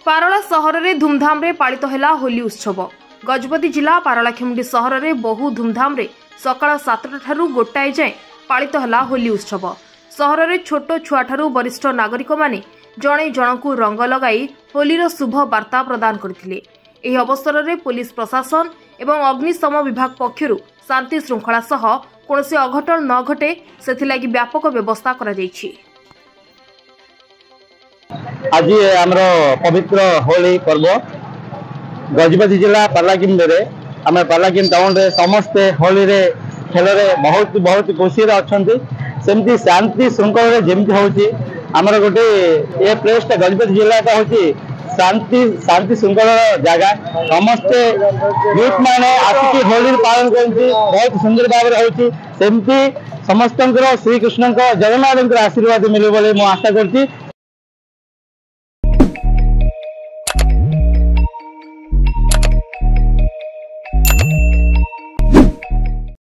पारला सहर में धूमधाम रे पालित है होली उत्सव। गजपति जिला पारलाखेमुंडी सहर में बहु धूमधाम रे सकाळ 7टा ठारू गोटाए जाए पालित है होली उत्सव। सहर में छोट छुआ ठारू वरिष्ठ नागरिक माने जणे जनकू रंग लगाई होलीर शुभ वार्ता प्रदान करथिले। एही अवसर में पुलिस प्रशासन एवं अग्निशम विभाग पक्षरु शांति श्रृंखला सह कोनोसी अघटन न घटे सेथिलागि व्यापक व्यवस्था करा जायछि। आज आमर पवित्र होली पर्व गजपति जिला पारलाखेमुंडी आम पारलाखेमुंडी टाउन रे समस्ते होली रे खेल रे बहुत बहुत खुशी अच्छा सेमती शांति श्रृंखला जमी होची आमर गोटे ये प्लेस गजपति जिला का होची शांति शांति श्रृंखला जगह समस्ते यूथ मैंने आसिक होली पालन करती बहुत सुंदर भाव सेमती समस्त श्रीकृष्ण जगन्नाथ आशीर्वाद मिले बोली आशा करती।